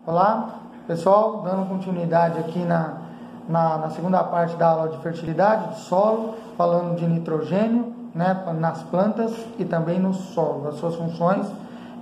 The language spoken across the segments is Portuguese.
Olá, pessoal, dando continuidade aqui na segunda parte da aula de fertilidade do solo, falando de nitrogênio, né, nas plantas e também no solo, das suas funções.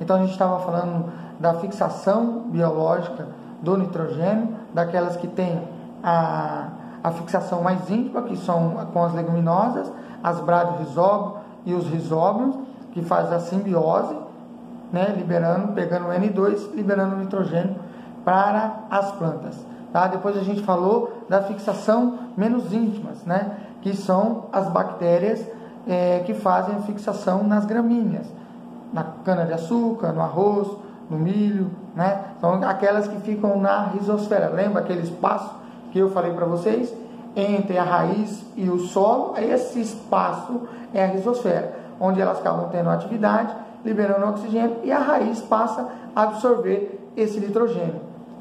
Então a gente estava falando da fixação biológica do nitrogênio, daquelas que têm a fixação mais íntima, que são com as leguminosas, as bradyrhizóbios e os rizóbios, que faz a simbiose, né, pegando o N2, liberando o nitrogênio para as plantas. Tá? Depois a gente falou da fixação menos íntimas, né, que são as bactérias que fazem a fixação nas gramíneas, na cana-de-açúcar, no arroz, no milho, né? São aquelas que ficam na rizosfera. Lembra aquele espaço que eu falei para vocês? Entre a raiz e o solo, esse espaço é a rizosfera, onde elas acabam tendo atividade, liberando oxigênio, e a raiz passa a absorver esse nitrogênio,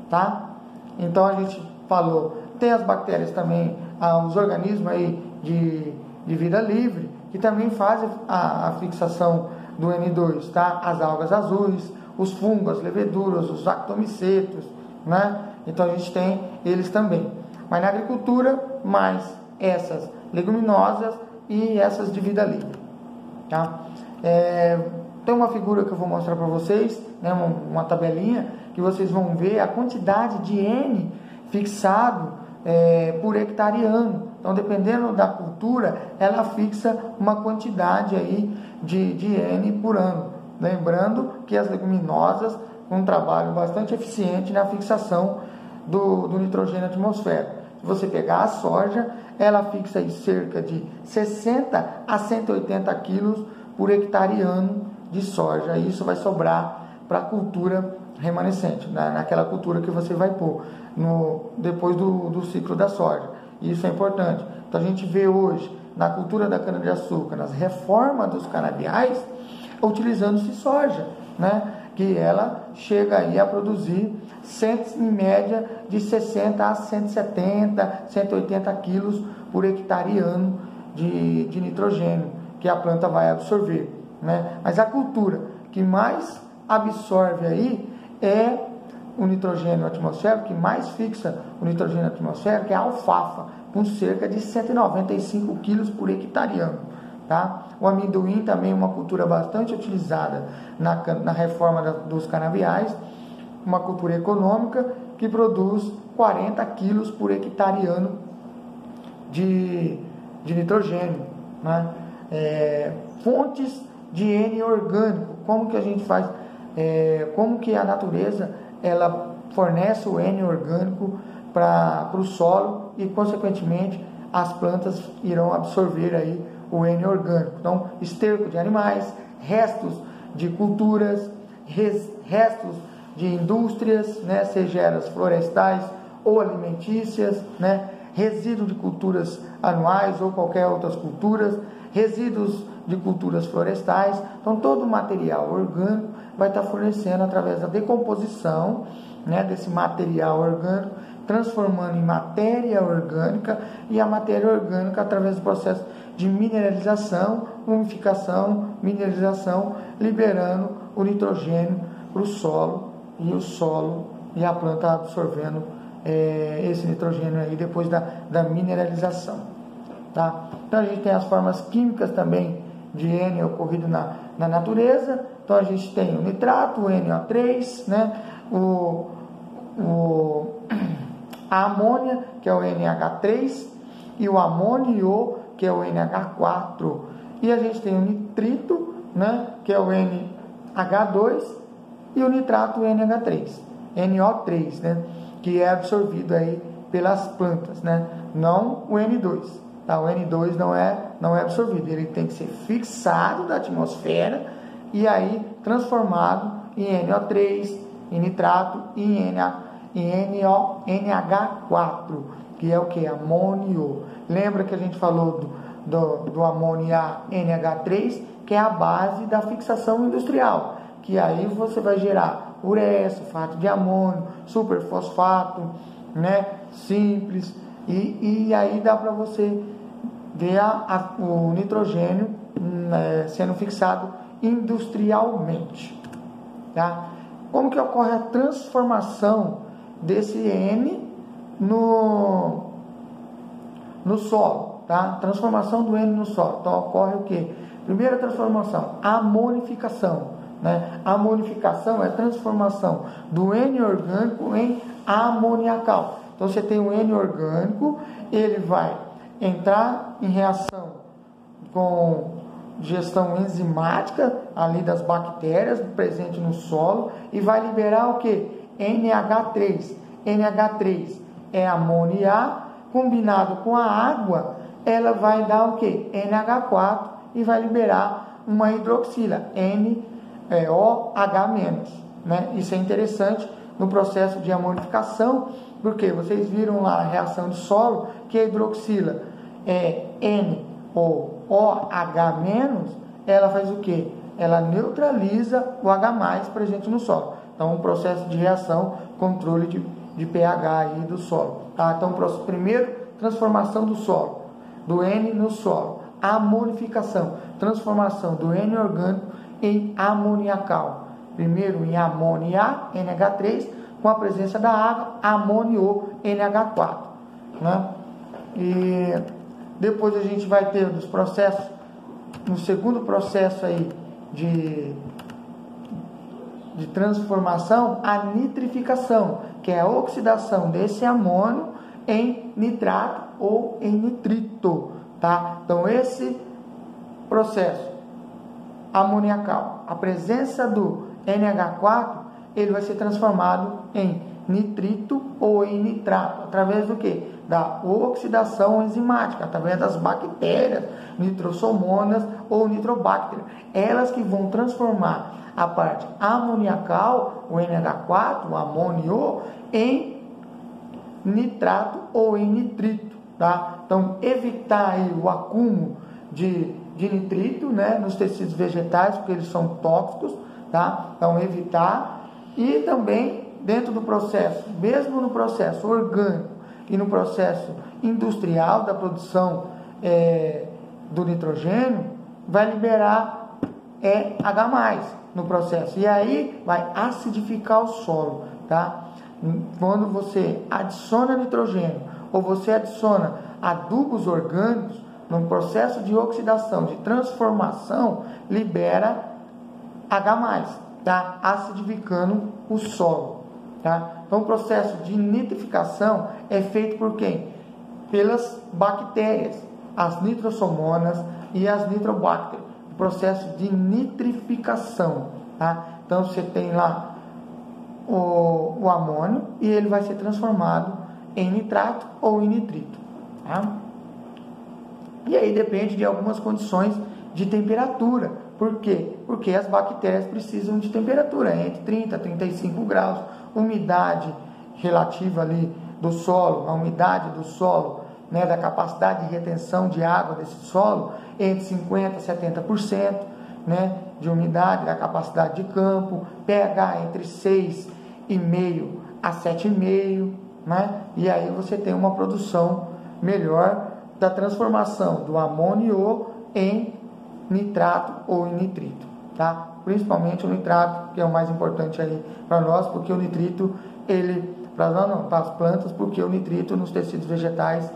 tá? Então a gente falou, tem as bactérias também, os organismos aí de vida livre, que também fazem a fixação do N2, tá? As algas azuis, os fungos, as leveduras, os actomicetos, né? Então a gente tem eles também. Mas na agricultura, mais essas leguminosas e essas de vida livre, tá? Tem uma figura que eu vou mostrar para vocês, né, uma tabelinha, que vocês vão ver a quantidade de N fixado por hectare ano. Então, dependendo da cultura, ela fixa uma quantidade aí de N por ano. Lembrando que as leguminosas têm um trabalho bastante eficiente na fixação do nitrogênio na atmosfera. Se você pegar a soja, ela fixa aí cerca de 60 a 180 quilos por hectare ano de soja. E isso vai sobrar para a cultura remanescente, naquela cultura que você vai pôr depois do ciclo da soja. Isso é importante. Então a gente vê hoje na cultura da cana-de-açúcar, nas reformas dos canaviais, utilizando-se soja, né? Que ela chega aí a produzir em média de 60 a 170, 180 quilos por hectare ano de nitrogênio que a planta vai absorver, né? Mas a cultura que mais absorve aí é o nitrogênio atmosférico, que mais fixa o nitrogênio atmosférico, que é a alfafa, com cerca de 195 quilos por hectare ano, tá? O amendoim também é uma cultura bastante utilizada na reforma dos canaviais, uma cultura econômica que produz 40 quilos por hectare ano de nitrogênio, né? Fontes de N orgânico, como que a gente faz, como que a natureza ela fornece o N orgânico para o solo e, consequentemente, as plantas irão absorver aí o N orgânico. Então, esterco de animais, restos de culturas, restos de indústrias, né, seja elas florestais ou alimentícias, né, resíduo de culturas anuais ou qualquer outras culturas, resíduos de culturas florestais. Então, todo o material orgânico vai estar fornecendo através da decomposição, né, desse material orgânico, transformando em matéria orgânica, e a matéria orgânica através do processo de mineralização, umificação, mineralização, liberando o nitrogênio para o solo, e o solo e a planta absorvendo esse nitrogênio aí depois da mineralização, tá? Então a gente tem as formas químicas também de N ocorrido na natureza. Então a gente tem o nitrato, o NO3, né? A amônia, que é o NH3, e o amônio, que é o NH4. E a gente tem o nitrito, né? Que é o NH2, e o nitrato, o NH3, NO3, né? Que é absorvido aí pelas plantas, né? Não o N2. Tá? O N2 não é absorvido, ele tem que ser fixado da atmosfera e aí transformado em NO3, em nitrato e em NH4, que é o que? Amônio. Lembra que a gente falou do amônio NH3, que é a base da fixação industrial, que aí você vai gerar ureia, sulfato de amônio, superfosfato, né, simples, e aí dá para você ver o nitrogênio sendo fixado industrialmente, tá? como que ocorre a transformação desse N no solo, tá? Transformação do N no solo. Então ocorre o que? Primeira transformação, amonificação, né? Amonificação é a transformação do N orgânico em amoniacal. Então você tem o N orgânico, ele vai entrar em reação com digestão enzimática ali das bactérias presente no solo e vai liberar o que? NH3. NH3 é amônia, combinado com a água, ela vai dar o que? NH4 e vai liberar uma hidroxila, NOH-, né? Isso é interessante no processo de amonificação, porque vocês viram lá a reação de solo, que a hidroxila é N ou OH-, ela faz o que? Ela neutraliza o H+ presente no solo. Então, um processo de reação, controle de pH aí do solo. Tá? Então, primeiro, transformação do solo, do N no solo. Amonificação, transformação do N orgânico em amoniacal. Primeiro em amônia, NH3, com a presença da água, amônio, NH4. Né? E depois a gente vai ter os processos, no segundo processo aí de transformação, a nitrificação, que é a oxidação desse amônio em nitrato ou em nitrito, tá? Então esse processo amoniacal, a presença do NH4, ele vai ser transformado em nitrito ou em nitrato, através do que? Da oxidação enzimática, através das bactérias, nitrosomonas ou nitrobacterias. Elas que vão transformar a parte amoniacal, o NH4, o amônio, em nitrato ou em nitrito, tá? Então, evitar aí o acúmulo de nitrito, né, nos tecidos vegetais, porque eles são tóxicos, tá? Então, evitar. E também, dentro do processo, mesmo no processo orgânico e no processo industrial da produção do nitrogênio, vai liberar H+ no processo. E aí vai acidificar o solo, tá? Quando você adiciona nitrogênio ou você adiciona adubos orgânicos, no processo de oxidação, de transformação, libera H+, tá? Acidificando o solo, tá? Então o processo de nitrificação é feito por quem? Pelas bactérias, as nitrosomonas e as nitrobactérias. O processo de nitrificação, tá? Então você tem lá o amônio e ele vai ser transformado em nitrato ou em nitrito, tá? E aí depende de algumas condições de temperatura. Por quê? Porque as bactérias precisam de temperatura entre 30 e 35 graus, umidade relativa ali do solo, a umidade do solo, né, da capacidade de retenção de água desse solo, entre 50% e 70%, né, de umidade, da capacidade de campo, pH entre 6,5 a 7,5, né, e aí você tem uma produção melhor da transformação do amônio em nitrato ou em nitrito, tá? Principalmente o nitrato, que é o mais importante aí para nós, porque o nitrito, para as plantas, porque o nitrito nos tecidos vegetais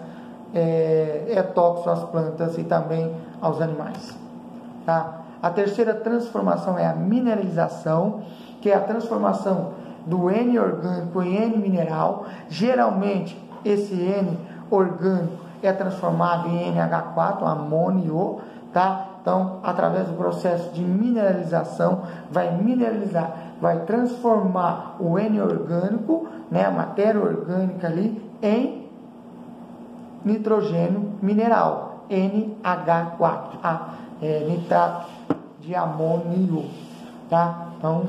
é tóxico às plantas e também aos animais, tá? A terceira transformação é a mineralização, que é a transformação do N orgânico em N mineral. Geralmente, esse N orgânico é transformado em NH4, amônio, tá? Então, através do processo de mineralização, vai mineralizar, vai transformar o N orgânico, né, a matéria orgânica ali, em nitrogênio mineral, NH4, tá? Nitrato de amônio, tá? Então,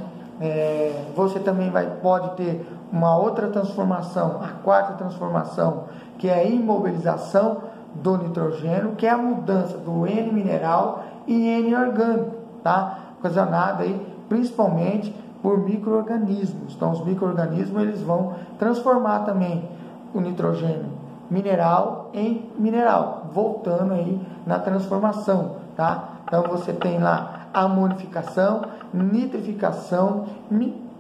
você também pode ter uma outra transformação, a quarta transformação, que é a imobilização do nitrogênio, que é a mudança do N mineral em N orgânico, tá? Ocasionada aí principalmente por micro-organismos. Então, os micro-organismos, eles vão transformar também o nitrogênio mineral em mineral, voltando aí na transformação, tá? Então, você tem lá amonificação, nitrificação,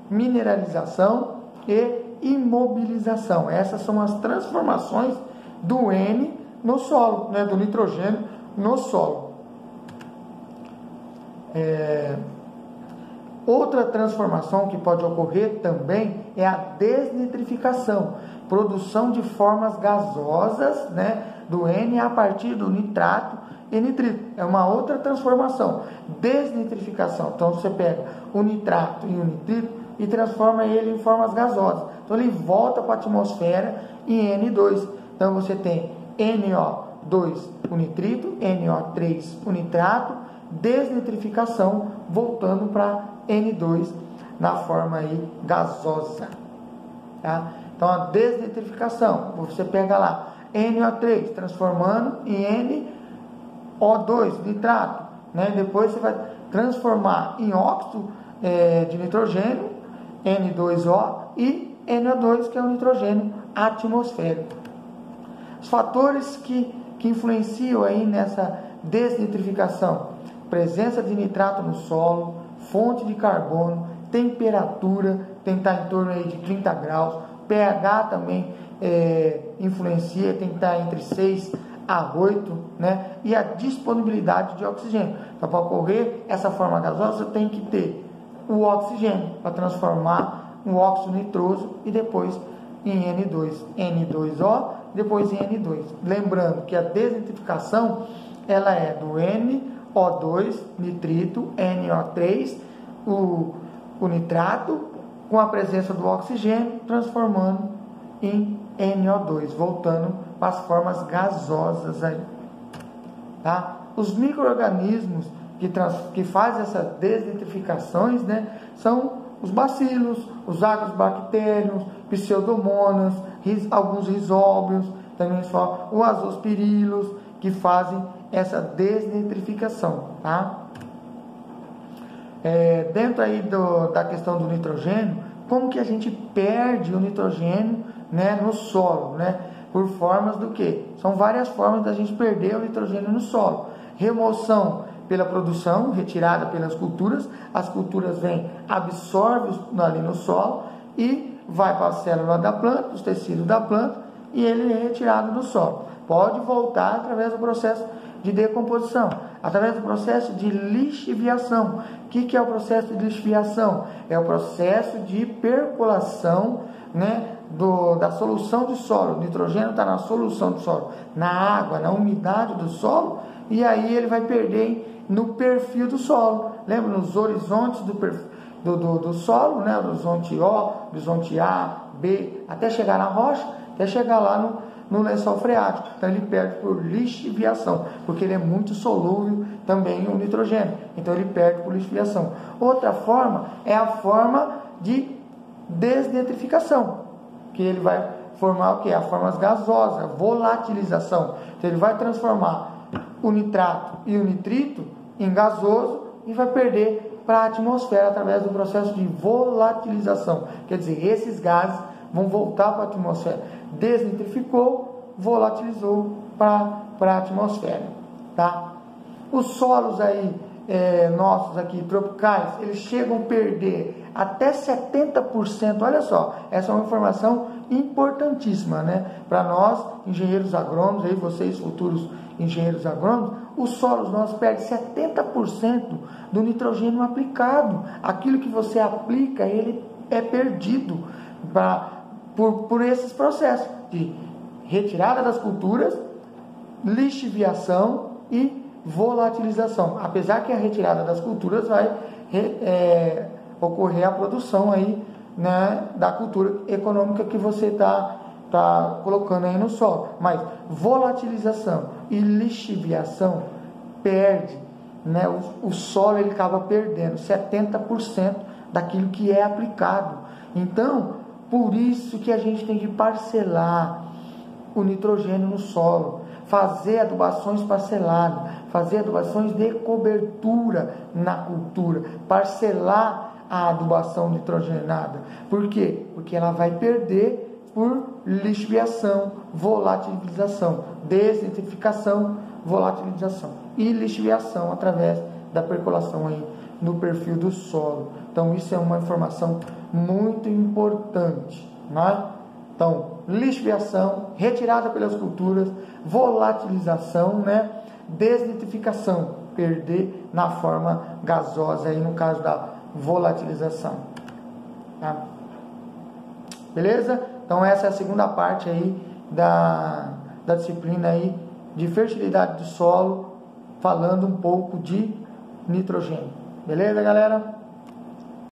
mineralização e imobilização. Essas são as transformações do N no solo, né, do nitrogênio no solo. Outra transformação que pode ocorrer também é a desnitrificação, produção de formas gasosas, né, do N a partir do nitrato e nitrito. É uma outra transformação, desnitrificação. Então você pega o nitrato e o nitrito e transforma ele em formas gasosas. Então ele volta para a atmosfera em N2. Então você tem NO2 o nitrito, NO3 o nitrato, desnitrificação voltando para N2 na forma aí gasosa, tá? Então a desnitrificação, você pega lá NO3 transformando em NO2 nitrato, né? Depois você vai transformar em óxido de nitrogênio N2O e NO2, que é o nitrogênio atmosférico. Os fatores que influenciam aí nessa desnitrificação: presença de nitrato no solo, fonte de carbono, temperatura, tem que estar em torno aí de 30 graus, pH também influencia, tem que estar entre 6 a 8, né? E a disponibilidade de oxigênio. Então, para ocorrer essa forma gasosa, você tem que ter o oxigênio para transformar um óxido nitroso e depois em N2, N2O, depois em N2. Lembrando que a desnitrificação ela é do NO2 nitrito, NO3 o nitrato, com a presença do oxigênio, transformando em NO2, voltando para as formas gasosas aí, tá? Os micro-organismos que fazem essas desnitrificações, né, são os bacilos, os agrobactérios, pseudomonas, alguns risóbios, também só os azospirilos, que fazem essa desnitrificação, tá? Dentro aí da questão do nitrogênio, como que a gente perde o nitrogênio, né, no solo, né? Por formas do que? São várias formas da gente perder o nitrogênio no solo. Remoção pela produção, retirada pelas culturas, as culturas vêm, absorvem ali no solo e vai para a célula da planta, os tecidos da planta, e ele é retirado do solo. Pode voltar através do processo de decomposição, através do processo de lixiviação. O que é o processo de lixiviação? É o processo de percolação, né, da solução do solo. O nitrogênio está na solução do solo, na água, na umidade do solo, e aí ele vai perder no perfil do solo. Lembra, nos horizontes do solo, né, horizonte O, horizonte A, B, até chegar na rocha, até chegar lá no lençol freático. Então ele perde por lixiviação, porque ele é muito solúvel também o nitrogênio, então ele perde por lixiviação. Outra forma é a forma de desnitrificação, que ele vai formar o que? As formas gasosas, volatilização. Então ele vai transformar o nitrato e o nitrito em gasoso e vai perder para a atmosfera através do processo de volatilização. Quer dizer, esses gases vão voltar para a atmosfera. Desnitrificou, volatilizou para a atmosfera, tá? Os solos aí nossos aqui tropicais, eles chegam a perder até 70%. Olha só, essa é uma informação importantíssima, né? Para nós, engenheiros agrônomos, aí vocês futuros engenheiros agrônomos, os solos nossos perdem 70% do nitrogênio aplicado. Aquilo que você aplica, ele é perdido por esses processos de retirada das culturas, lixiviação e volatilização. Apesar que a retirada das culturas vai ocorrer a produção aí, né, da cultura econômica que você está colocando aí no solo. Mas volatilização e lixiviação perde, né, o solo ele acaba perdendo 70% daquilo que é aplicado. Então, por isso que a gente tem que parcelar o nitrogênio no solo, fazer adubações parceladas, fazer adubações de cobertura na cultura, parcelar a adubação nitrogenada. Por quê? Porque ela vai perder por lixiviação, volatilização, desnitrificação, volatilização e lixiviação através da percolação aí no perfil do solo. Então isso é uma informação muito importante, né? Então, lixiviação, retirada pelas culturas, volatilização, né? Desnitrificação, perder na forma gasosa, aí no caso da volatilização. Tá? Beleza? Então essa é a segunda parte aí da disciplina aí de fertilidade do solo, falando um pouco de nitrogênio. Beleza, galera?